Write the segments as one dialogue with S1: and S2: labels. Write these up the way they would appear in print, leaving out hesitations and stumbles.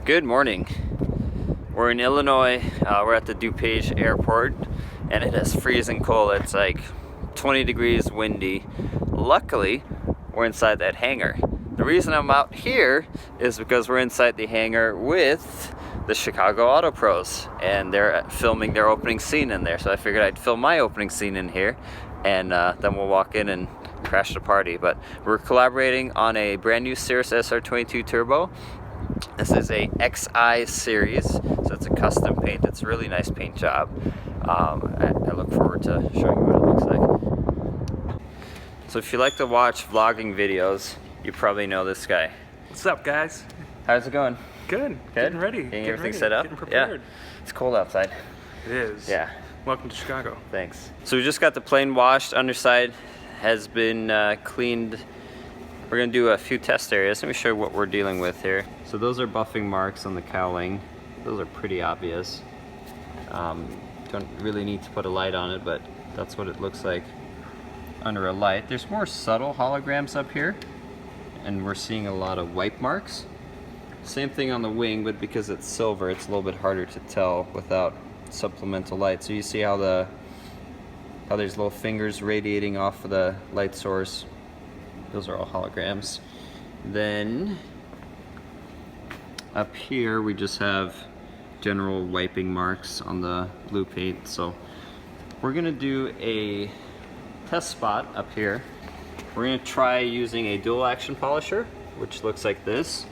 S1: Good morning. We're in Illinois. We're at the DuPage Airport and it is freezing cold. It's like 20 degrees windy. Luckily, we're inside that hangar. The reason I'm out here is because we're inside the hangar with the Chicago Auto Pros and they're filming their opening scene in there. So I figured I'd film my opening scene in here and then we'll walk in and crash the party. But we're collaborating on a brand new Cirrus SR22Turbo. This is a XI series, so it's a custom paint. It's a really nice paint job. I look forward to showing you what it looks like. So if you like to watch vlogging videos, you probably know this guy.
S2: What's up, guys?
S1: How's it going?
S2: Good. Getting ready.
S1: Getting everything set up?
S2: Getting prepared.
S1: Yeah. It's cold outside.
S2: It is.
S1: Yeah.
S2: Welcome to Chicago.
S1: Thanks. So we just got the plane washed. Underside has been cleaned. We're going to do a few test areas. Let me show you what we're dealing with here. So those are buffing marks on the cowling. Those are pretty obvious. Don't really need to put a light on it, but that's what it looks like under a light. There's more subtle holograms up here, and we're seeing a lot of wipe marks. Same thing on the wing, but because it's silver, it's a little bit harder to tell without supplemental light. So you see how there's little fingers radiating off of the light source. Those are all holograms. Then up here we just have general wiping marks on the blue paint. So we're gonna do a test spot up here. We're gonna try using a dual action polisher, which looks like this,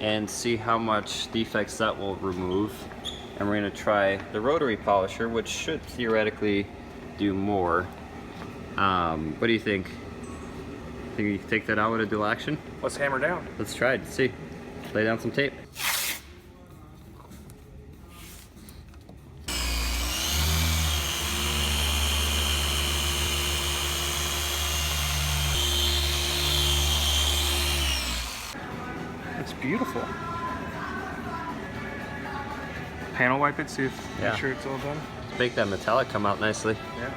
S1: and see how much defects that will remove. And we're gonna try the rotary polisher, which should theoretically do more. What do you think? Think you can take that out with a dual action?
S2: Let's hammer down.
S1: Let's try it. Let's see. Lay down some tape.
S2: It's beautiful. Panel wipe it, see if make sure it's all done.
S1: Let's make that metallic come out nicely.
S2: Yeah.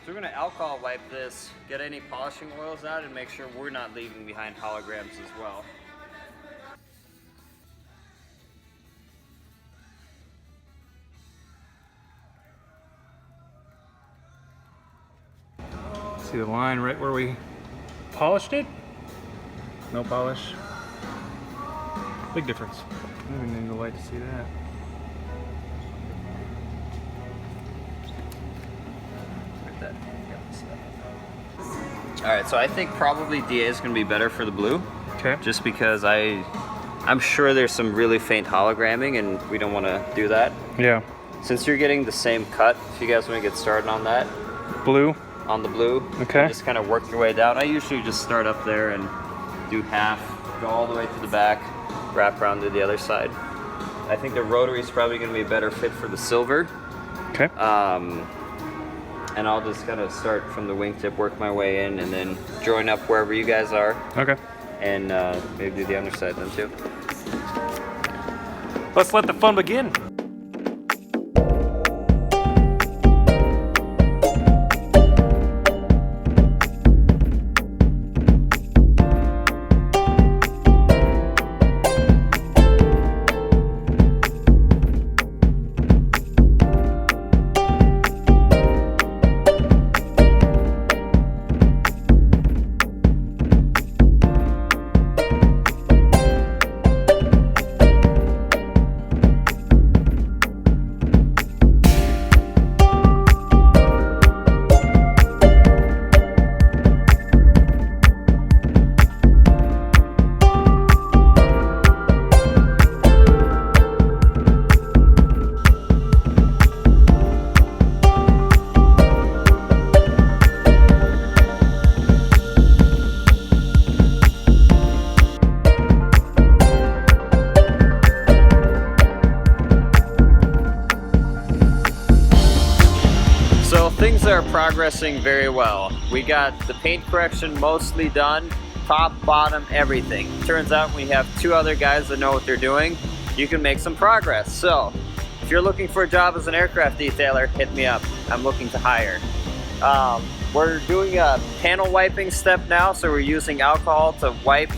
S1: So we're going to alcohol wipe this, get any polishing oils out, and make sure we're not leaving behind holograms as well.
S2: See the line right where we polished it? No polish. Big difference. I don't even need the light to see that.
S1: Alright, so I think probably DA is going to be better for the blue.
S2: Okay.
S1: Just because I'm sure there's some really faint hologramming and we don't want to do that.
S2: Yeah.
S1: Since you're getting the same cut, if you guys want to get started on that.
S2: Blue?
S1: On the blue.
S2: Okay.
S1: Just kind of work your way down. I usually just start up there and do half, go all the way to the back, wrap around to the other side. I think the rotary is probably going to be a better fit for the silver.
S2: Okay.
S1: And I'll just kind of start from the wingtip, work my way in, and then join up wherever you guys are.
S2: Okay.
S1: And maybe do the underside then too.
S2: Let's let the fun begin.
S1: Things are progressing very well. We got the paint correction mostly done, top, bottom, everything. Turns out we have two other guys that know what they're doing. you can make some progress. So if you're looking for a job as an aircraft detailer, hit me up. I'm looking to hire. We're doing a panel wiping step now, so we're using alcohol to wipe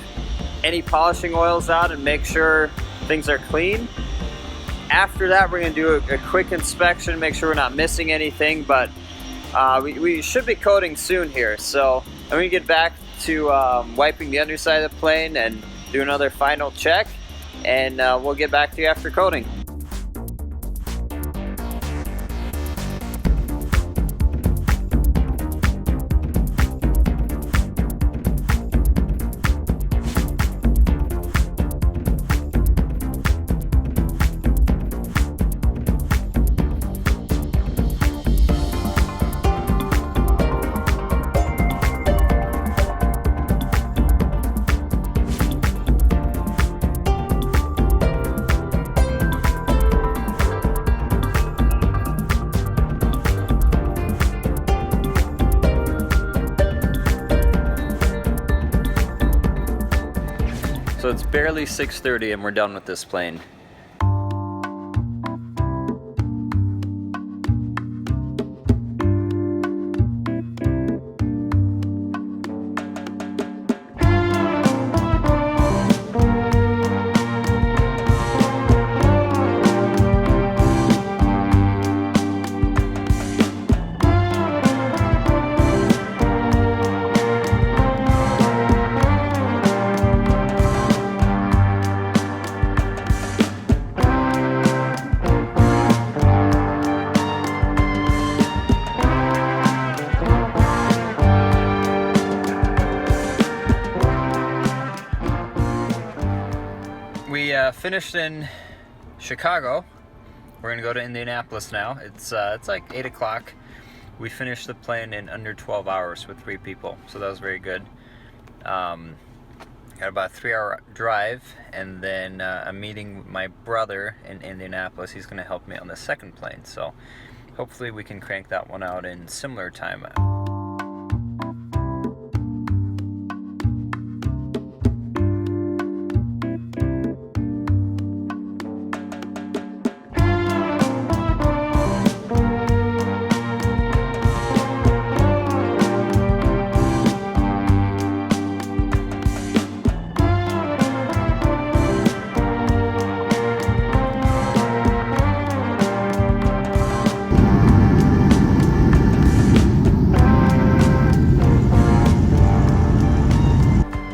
S1: any polishing oils out and make sure things are clean. After that, we're going to do a quick inspection, make sure we're not missing anything, but we should be coating soon here. So I'm going to get back to wiping the underside of the plane and do another final check, and we'll get back to you after coating. So it's barely 6:30 and we're done with this plane. We finished in Chicago. We're gonna go to Indianapolis now. It's like 8 o'clock. We finished the plane in under 12 hours with 3 people, so that was very good. Got about a 3-hour drive, and then I'm meeting my brother in Indianapolis. He's gonna help me on the second plane, so hopefully we can crank that one out in similar time.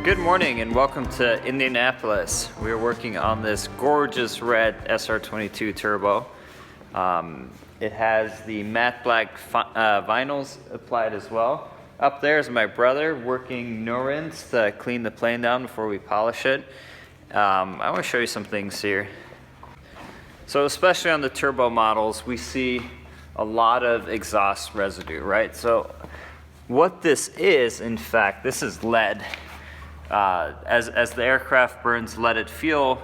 S1: Good morning and welcome to Indianapolis. We're working on this gorgeous red SR22 Turbo. It has the matte black vinyls applied as well. Up there is my brother working no-rinse to clean the plane down before we polish it. I want to show you some things here. So especially on the turbo models, we see a lot of exhaust residue, right? So what this is, in fact, this is lead. As the aircraft burns leaded fuel,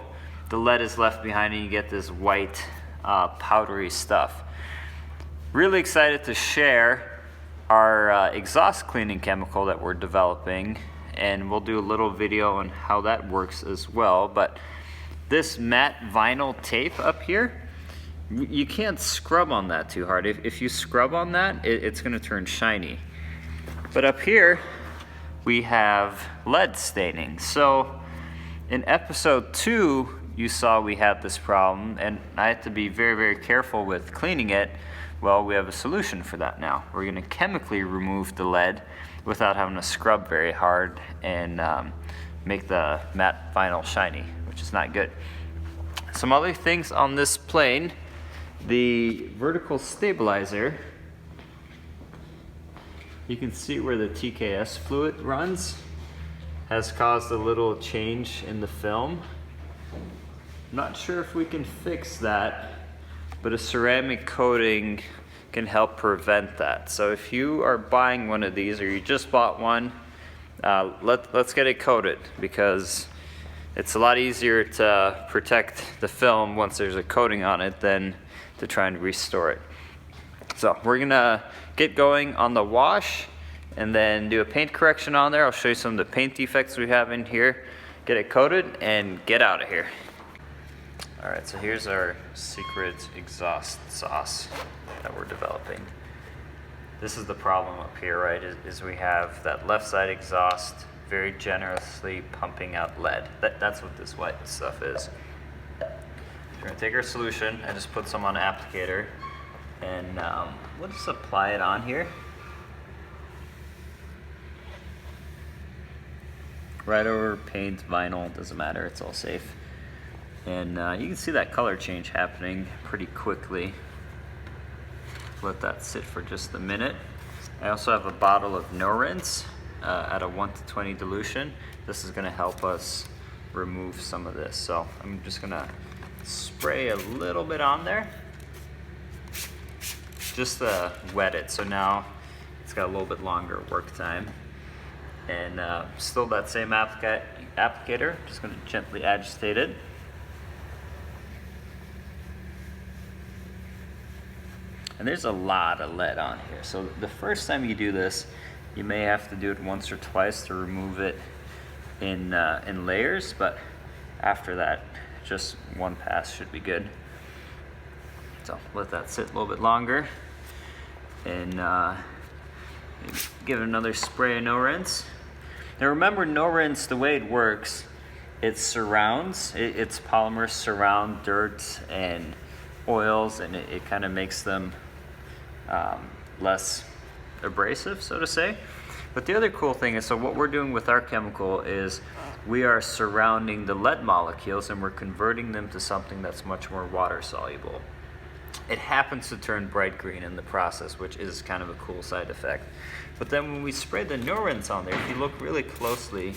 S1: the lead is left behind and you get this white powdery stuff. Really excited to share our exhaust cleaning chemical that we're developing, and we'll do a little video on how that works as well. But this matte vinyl tape up here, you can't scrub on that too hard. If you scrub on that, it's going to turn shiny. But up here we have lead staining. So in episode 2 you saw we had this problem and I had to be very, very careful with cleaning it. Well, we have a solution for that now. We're going to chemically remove the lead without having to scrub very hard and make the matte vinyl shiny, which is not good. Some other things on this plane: the vertical stabilizer, you can see where the TKS fluid runs, has caused a little change in the film. Not sure if we can fix that, but a ceramic coating can help prevent that. So if you are buying one of these or you just bought one, let's get it coated, because it's a lot easier to protect the film once there's a coating on it than to try and restore it. So we're gonna get going on the wash and then do a paint correction on there. I'll show you some of the paint defects we have in here, get it coated, and get out of here. Alright, so here's our secret exhaust sauce that we're developing. This is the problem up here, right, is we have that left side exhaust very generously pumping out lead. That's what this white stuff is. We're going to take our solution and just put some on an applicator, and we'll just apply it on here. Right over paint, vinyl, doesn't matter, it's all safe. And you can see that color change happening pretty quickly. Let that sit for just a minute. I also have a bottle of no rinse at a 1:20 dilution. This is going to help us remove some of this. So I'm just going to spray a little bit on there, just to wet it. So now it's got a little bit longer work time. And still that same applicator, just going to gently agitate it. And there's a lot of lead on here. So the first time you do this, you may have to do it once or twice to remove it in layers, but after that, just one pass should be good. So let that sit a little bit longer, and give it another spray of no rinse. Now remember, no rinse, the way it works, it surrounds, its polymers surround dirt and oils, and it kind of makes them less abrasive, so to say. But the other cool thing is, so what we're doing with our chemical is we are surrounding the lead molecules and we're converting them to something that's much more water soluble. It happens to turn bright green in the process, which is kind of a cool side effect. But then when we spray the no rinse on there, if you look really closely,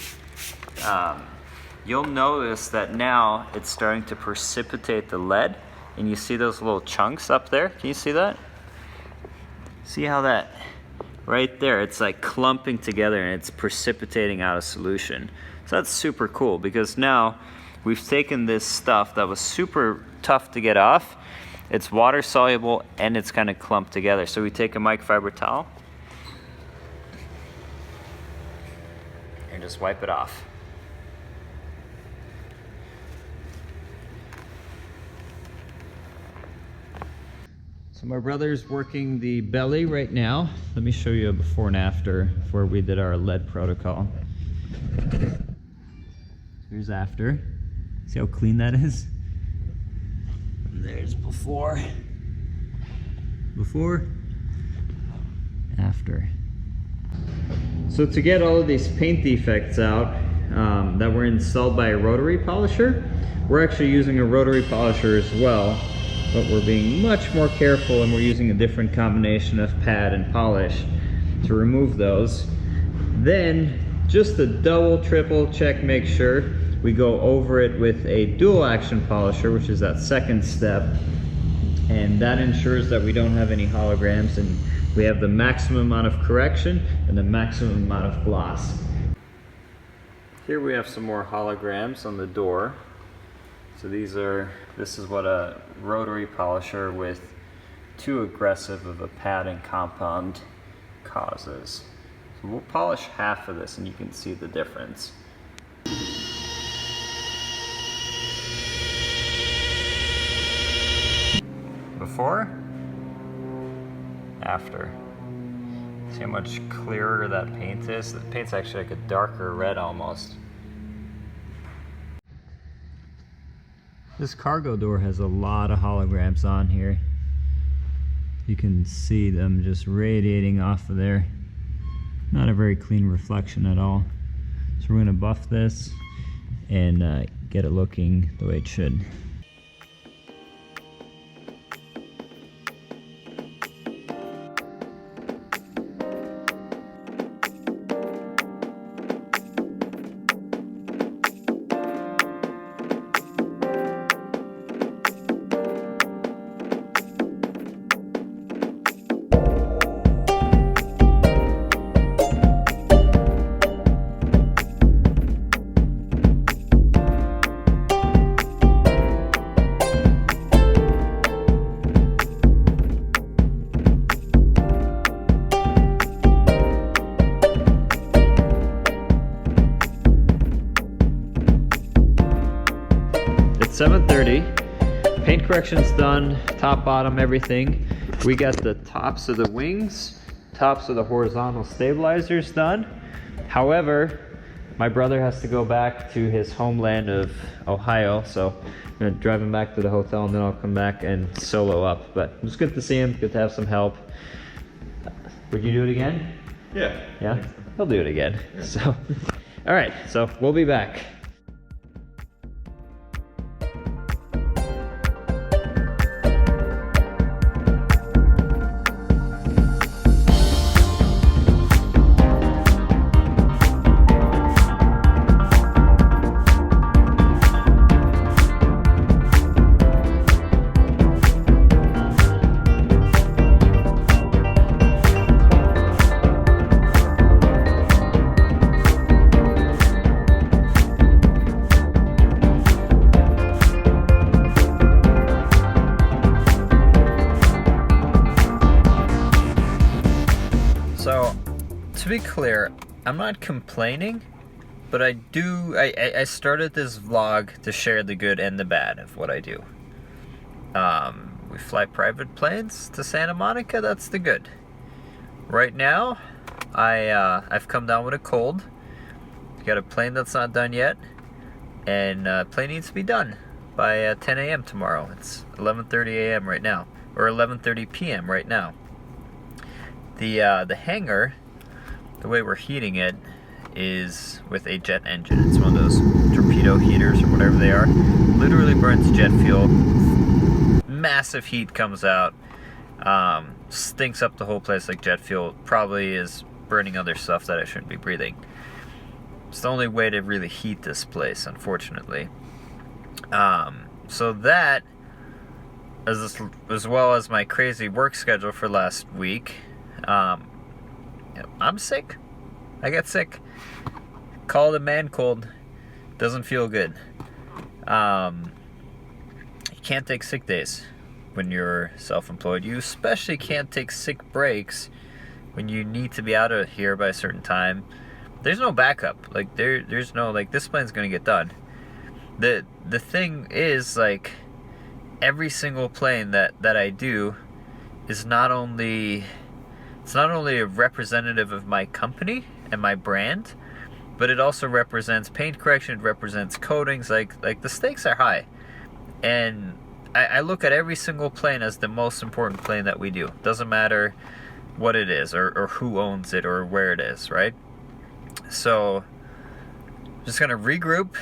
S1: you'll notice that now it's starting to precipitate the lead, and you see those little chunks up there. Can you see that? See how that, right there, it's like clumping together and it's precipitating out a solution. So that's super cool, because now we've taken this stuff that was super tough to get off. It's water soluble and it's kind of clumped together. So we take a microfiber towel and just wipe it off. So my brother's working the belly right now. Let me show you a before and after where we did our lead protocol. Here's after. See how clean that is? And there's before. Before, after. So to get all of these paint defects out that were installed by a rotary polisher, we're actually using a rotary polisher as well, but we're being much more careful, and we're using a different combination of pad and polish to remove those. Then, just to double, triple check, make sure, we go over it with a dual action polisher, which is that second step, and that ensures that we don't have any holograms and we have the maximum amount of correction and the maximum amount of gloss. Here we have some more holograms on the door. So this is what a rotary polisher with too aggressive of a pad and compound causes. So we'll polish half of this and you can see the difference. Before, after. See how much clearer that paint is? The paint's actually like a darker red almost. This cargo door has a lot of holograms on here. You can see them just radiating off of there. Not a very clean reflection at all. So we're going to buff this and get it looking the way it should. paint correction's done, top, bottom, everything. We got the tops of the wings, tops of the horizontal stabilizers done. However, my brother has to go back to his homeland of Ohio, so I'm gonna drive him back to the hotel and then I'll come back and solo up. But it was good to see him, good to have some help. Would you do it again?
S2: Yeah.
S1: Yeah? He'll do it again. So, all right, so we'll be back. So, to be clear, I'm not complaining, but I started this vlog to share the good and the bad of what I do. We fly private planes to Santa Monica, that's the good. Right now, I've come down with a cold. Got a plane that's not done yet, and plane needs to be done by 10 a.m. tomorrow. It's 11:30 a.m. right now, or 11:30 p.m. right now. The hangar, the way we're heating it is with a jet engine. It's one of those torpedo heaters or whatever they are. Literally burns jet fuel. Massive heat comes out. Stinks up the whole place like jet fuel. Probably is burning other stuff that I shouldn't be breathing. It's the only way to really heat this place, unfortunately. So that, as well as my crazy work schedule for last week, I'm sick. I got sick. Call it a man cold. Doesn't feel good. You can't take sick days when you're self-employed. You especially can't take sick breaks when you need to be out of here by a certain time. There's no backup. Like there's no, like, this plane's gonna get done. The thing is, like, every single plane that I do is not only a representative of my company and my brand, but it also represents paint correction, it represents coatings. Like the stakes are high, and I look at every single plane as the most important plane that we do. Doesn't matter what it is or who owns it or where it is, right? So just gonna regroup,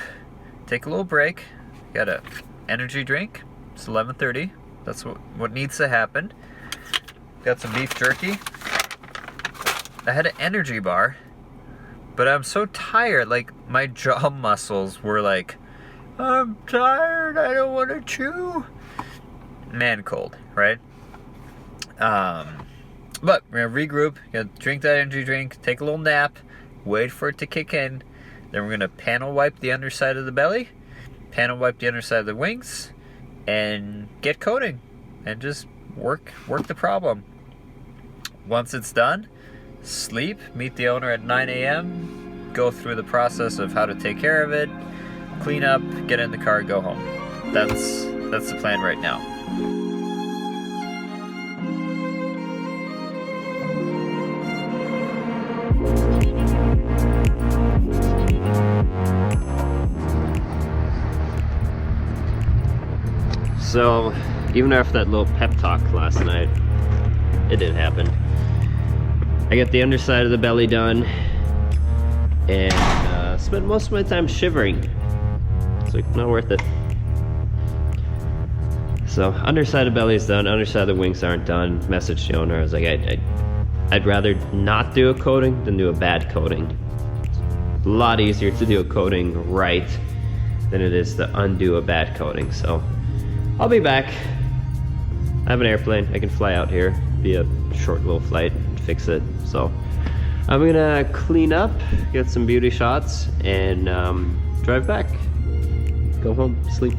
S1: take a little break. Got a energy drink. It's 11:30. That's what needs to happen. Got some beef jerky. I had an energy bar, but I'm so tired. Like, my jaw muscles were like, I'm tired, I don't want to chew. Man cold, right? But we're gonna regroup, gonna drink that energy drink, take a little nap, wait for it to kick in. Then we're gonna panel wipe the underside of the belly, panel wipe the underside of the wings, and get coating, and just work the problem. Once it's done, sleep, meet the owner at 9 a.m., go through the process of how to take care of it, clean up, get in the car, go home. That's the plan right now. So, even after that little pep talk last night, it didn't happen. I got the underside of the belly done, and spent most of my time shivering. It's like, not worth it. So, underside of belly is done, underside of the wings aren't done. Messaged the owner, I was like, I'd rather not do a coating than do a bad coating. It's a lot easier to do a coating right than it is to undo a bad coating. So, I'll be back. I have an airplane, I can fly out here, be a short little flight and fix it. So I'm gonna clean up, get some beauty shots, and drive back, go home, sleep.